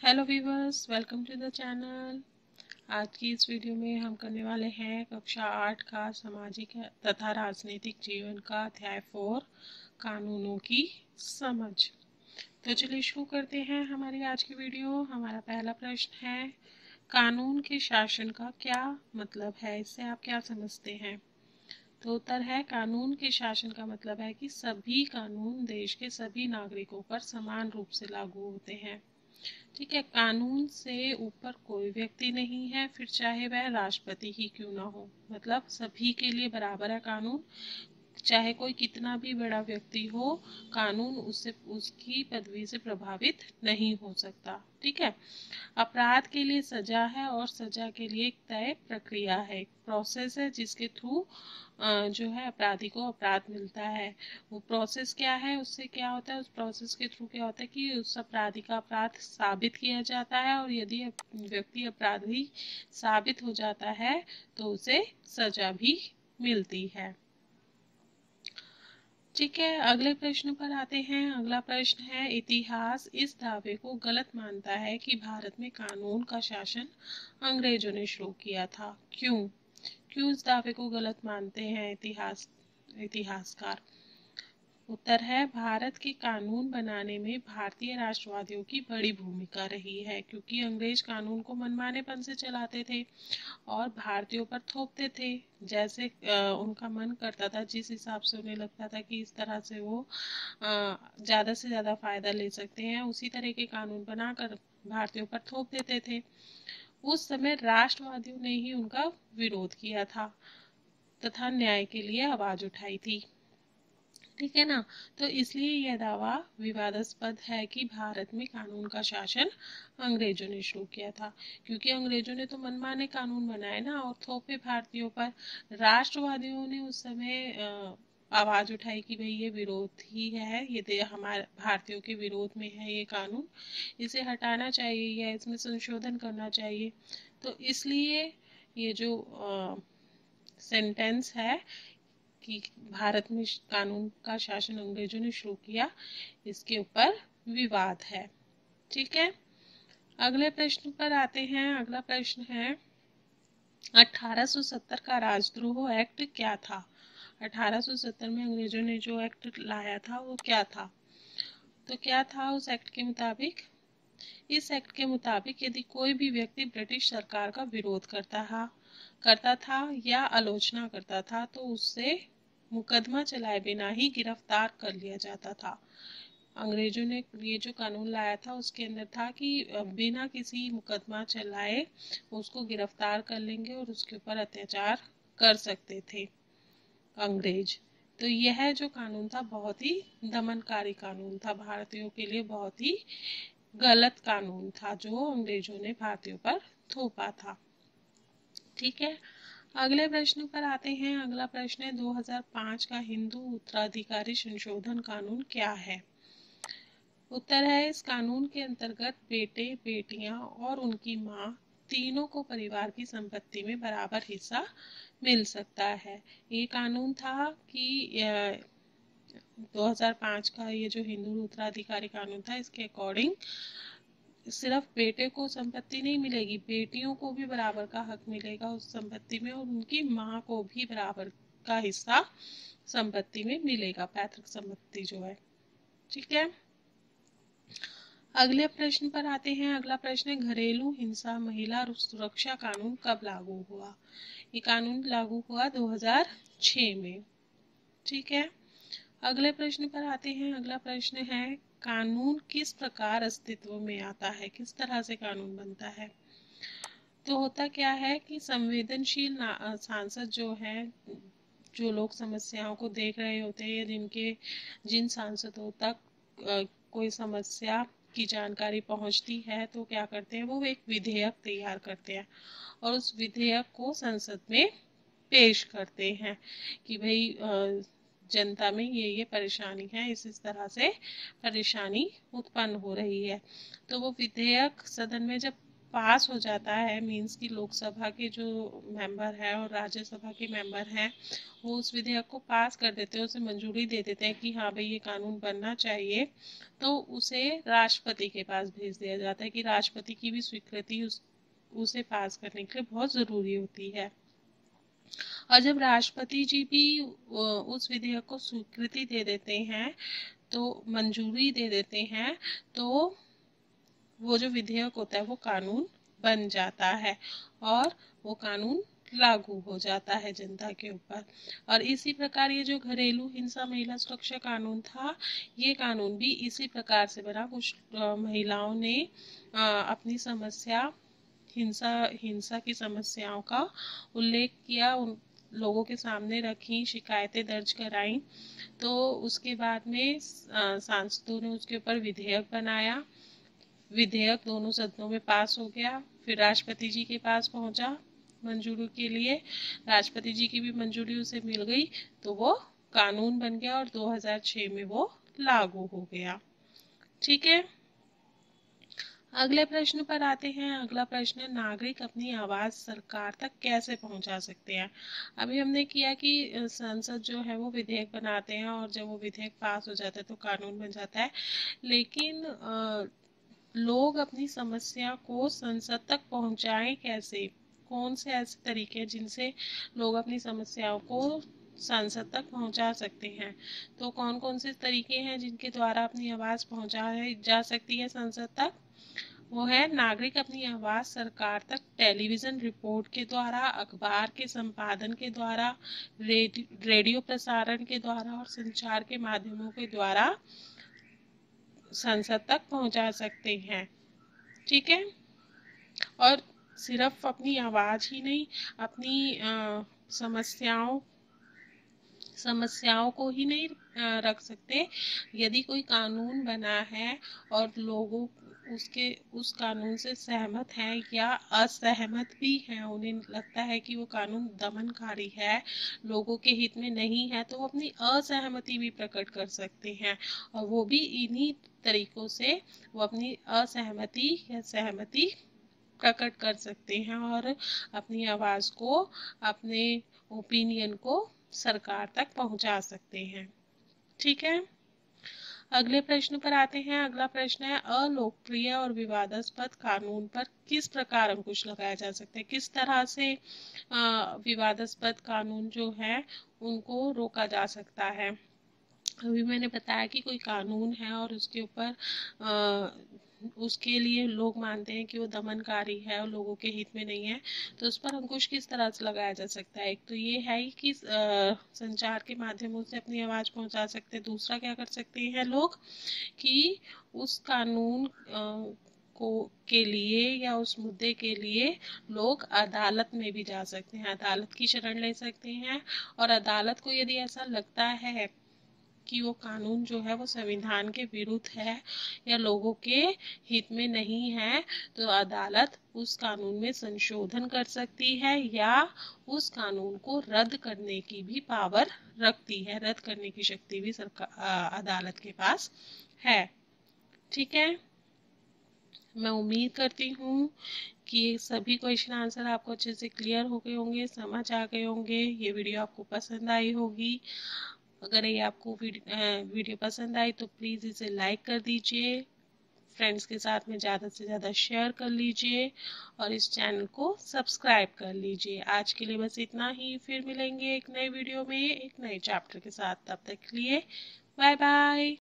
Hello viewers, welcome to the channel. आज की इस वीडियो में हम करने वाले हैं कक्षा 8 का सामाजिक तथा राजनीतिक जीवन का अध्याय 4 कानूनों की समझ। तो चलिए शुरू करते हैं हमारी आज की वीडियो। हमारा पहला प्रश्न है, कानून के शासन का क्या मतलब है? इससे आप क्या समझते हैं? तो उत्तर है, कानून के शासन का मतलब है कि सभी कानून देश के सभी नागरिकों पर समान रूप से लागू होते हैं। ठीक है, कानून से ऊपर कोई व्यक्ति नहीं है, फिर चाहे वह राष्ट्रपति ही क्यों ना हो। मतलब सभी के लिए बराबर है कानून, चाहे कोई कितना भी बड़ा व्यक्ति हो, कानून उससे उसकी पदवी से प्रभावित नहीं हो सकता। ठीक है, अपराध के लिए सजा है और सजा के लिए एक तय प्रक्रिया है, एक प्रोसेस है जिसके थ्रू जो है अपराधी को अपराध मिलता है। वो प्रोसेस क्या है, उससे क्या होता है, उस प्रोसेस के थ्रू क्या होता है कि उस अपराधी का अपराध साबित किया जाता है, और यदि व्यक्ति अपराधी साबित हो जाता है तो उसे सजा भी मिलती है। ठीक है, अगले प्रश्न पर आते हैं। अगला प्रश्न है, इतिहास इस दावे को गलत मानता है कि भारत में कानून का शासन अंग्रेजों ने शुरू किया था। क्यों क्यों इस दावे को गलत मानते हैं इतिहासकार? उत्तर है, भारत के कानून बनाने में भारतीय राष्ट्रवादियों की बड़ी भूमिका रही है, क्योंकि अंग्रेज कानून को मनमानेपन से चलाते थे और भारतीयों पर थोपते थे जैसे उनका मन करता था, जिस हिसाब से उन्हें लगता था कि इस तरह से वो ज़्यादा से ज़्यादा फायदा ले सकते हैं, उसी तरह के कानून बनाकर भारतीयों पर थोप देते थे। उस समय राष्ट्रवादियों ने ही उनका विरोध किया था तथा न्याय के लिए आवाज उठाई थी। ठीक है ना, तो इसलिए यह दावा विवादास्पद है कि भारत में कानून का शासन अंग्रेजों ने शुरू किया था, क्योंकि अंग्रेजों ने तो मनमाने कानून बनाए ना और थोपे भारतीयों पर। राष्ट्रवादियों ने उस समय आवाज उठाई कि भाई ये विरोध ही है, ये हमारे भारतीयों के विरोध में है ये कानून, इसे हटाना चाहिए या इसमें संशोधन करना चाहिए। तो इसलिए ये जो सेंटेंस है कि भारत में कानून का शासन अंग्रेजों ने शुरू किया, इसके ऊपर विवाद है। ठीक है, अगले प्रश्न पर आते हैं। अगला प्रश्न है, 1870 का राजद्रोह एक्ट क्या था? 1870 में अंग्रेजों ने जो एक्ट लाया था वो क्या था? तो क्या था उस एक्ट के मुताबिक? इस एक्ट के मुताबिक यदि कोई भी व्यक्ति ब्रिटिश सरकार का विरोध करता था या आलोचना करता था तो उससे मुकदमा चलाए बिना ही गिरफ्तार कर लिया जाता था। अंग्रेजों ने ये जो कानून लाया था उसके अंदर था कि बिना किसी मुकदमा चलाए उसको गिरफ्तार कर लेंगे और उसके ऊपर अत्याचार कर सकते थे अंग्रेज। तो यह जो कानून था बहुत ही दमनकारी कानून था, भारतीयों के लिए बहुत ही गलत कानून था जो अंग्रेजों ने भारतीयों पर थोपा था। ठीक है, अगले प्रश्न पर आते हैं। अगला प्रश्न है, 2005 का हिंदू उत्तराधिकारी संशोधन कानून क्या है? उत्तर है, इस कानून के अंतर्गत बेटे बेटियां और उनकी मां तीनों को परिवार की संपत्ति में बराबर हिस्सा मिल सकता है। ये कानून था कि 2005 का ये जो हिंदू उत्तराधिकारी कानून था, इसके अकॉर्डिंग सिर्फ बेटे को संपत्ति नहीं मिलेगी, बेटियों को भी बराबर का हक मिलेगा उस संपत्ति में, और उनकी माँ को भी बराबर का हिस्सा संपत्ति में मिलेगा, पैतृक संपत्ति जो है। ठीक है, अगले प्रश्न पर आते हैं। अगला प्रश्न है, घरेलू हिंसा महिला सुरक्षा कानून कब लागू हुआ? ये कानून लागू हुआ 2006 में। ठीक है, अगले प्रश्न पर आते हैं। अगला प्रश्न है, कानून किस प्रकार अस्तित्व में आता है? किस तरह से कानून बनता है? तो होता क्या है कि संवेदनशील सांसद जो हैं, जो लोग समस्याओं को देख रहे होते हैं, जिन सांसदों तक कोई समस्या की जानकारी पहुंचती है, तो क्या करते हैं, वो एक विधेयक तैयार करते हैं और उस विधेयक को संसद में पेश करते हैं कि भाई जनता में ये परेशानी है, इस तरह से परेशानी उत्पन्न हो रही है। तो वो विधेयक सदन में जब पास हो जाता है, मीन्स कि लोकसभा के जो मेंबर है और राज्यसभा के मेंबर हैं वो उस विधेयक को पास कर देते हैं, उसे मंजूरी दे देते हैं कि हाँ भाई ये कानून बनना चाहिए, तो उसे राष्ट्रपति के पास भेज दिया जाता है कि राष्ट्रपति की भी स्वीकृति उसे पास करने के लिए बहुत ज़रूरी होती है। और जब राष्ट्रपति जी भी उस विधेयक को स्वीकृति दे देते हैं, तो मंजूरी दे देते हैं, तो वो जो विधेयक होता है वो कानून बन जाता है और वो कानून लागू हो जाता है जनता के ऊपर। और इसी प्रकार ये जो घरेलू हिंसा महिला सुरक्षा कानून था, ये कानून भी इसी प्रकार से बना। कुछ महिलाओं ने अपनी समस्या हिंसा की समस्याओं का उल्लेख किया, उन लोगों के सामने रखी, शिकायतें दर्ज कराई, तो उसके बाद में सांसदों ने उसके ऊपर विधेयक बनाया। विधेयक दोनों सदनों में पास हो गया, फिर राष्ट्रपति जी के पास पहुंचा मंजूरी के लिए। राष्ट्रपति जी की भी मंजूरी उसे मिल गई, तो वो कानून बन गया और 2006 में वो लागू हो गया। ठीक है, अगले प्रश्न पर आते हैं। अगला प्रश्न है, नागरिक अपनी आवाज सरकार तक कैसे पहुंचा सकते हैं। अभी हमने किया कि संसद जो है वो विधेयक बनाते हैं और जब वो विधेयक पास हो जाता है तो कानून बन जाता है, लेकिन लोग अपनी समस्या को संसद तक पहुंचाएं कैसे? कौन से ऐसे तरीके हैं जिनसे लोग अपनी समस्याओं को संसद तक पहुंचा सकते हैं? तो कौन कौन से तरीके हैं जिनके द्वारा अपनी आवाज़ पहुंचाई जा सकती है संसद तक? वो है, नागरिक अपनी आवाज़ सरकार तक टेलीविज़न रिपोर्ट के द्वारा, अखबार के संपादन के द्वारा, रेडियो प्रसारण के द्वारा और संचार के माध्यमों के द्वारा संसद तक पहुंचा सकते हैं। ठीक है, और सिर्फ अपनी आवाज़ ही नहीं, अपनी समस्याओं को ही नहीं रख सकते। यदि कोई कानून बना है और लोगों उस कानून से सहमत हैं या असहमत भी हैं, उन्हें लगता है कि वो कानून दमनकारी है, लोगों के हित में नहीं है, तो वो अपनी असहमति भी प्रकट कर सकते हैं। और वो भी इन्हीं तरीकों से वो अपनी असहमति या सहमति प्रकट कर सकते हैं और अपनी आवाज़ को, अपने ओपिनियन को सरकार तक पहुंचा सकते हैं। ठीक है, अगले प्रश्न पर आते हैं। अगला प्रश्न है, अलोकप्रिय और विवादास्पद कानून पर किस प्रकार अंकुश लगाया जा सकता है? किस तरह से विवादास्पद कानून जो है उनको रोका जा सकता है? अभी मैंने बताया कि कोई कानून है और उसके ऊपर उसके लिए लोग मानते हैं कि वो दमनकारी है और लोगों के हित में नहीं है, तो उस पर अंकुश किस तरह से लगाया जा सकता है? एक तो ये है कि संचार के माध्यमों से अपनी आवाज़ पहुंचा सकते हैं। दूसरा क्या कर सकते हैं लोग कि उस कानून के लिए या उस मुद्दे के लिए लोग अदालत में भी जा सकते हैं, अदालत की शरण ले सकते हैं। और अदालत को यदि ऐसा लगता है कि वो कानून जो है वो संविधान के विरुद्ध है या लोगों के हित में नहीं है, तो अदालत उस कानून में संशोधन कर सकती है या उस कानून को रद्द करने की भी पावर रखती है। रद्द करने की शक्ति भी अदालत के पास है। ठीक है, मैं उम्मीद करती हूँ कि सभी क्वेश्चन आंसर आपको अच्छे से क्लियर हो गए होंगे, समझ आ गए होंगे। ये वीडियो आपको पसंद आई होगी। अगर ये आपको वीडियो पसंद आई तो प्लीज़ इसे लाइक कर दीजिए, फ्रेंड्स के साथ में ज़्यादा से ज़्यादा शेयर कर लीजिए और इस चैनल को सब्सक्राइब कर लीजिए। आज के लिए बस इतना ही, फिर मिलेंगे एक नए वीडियो में एक नए चैप्टर के साथ। तब तक के लिए बाय बाय।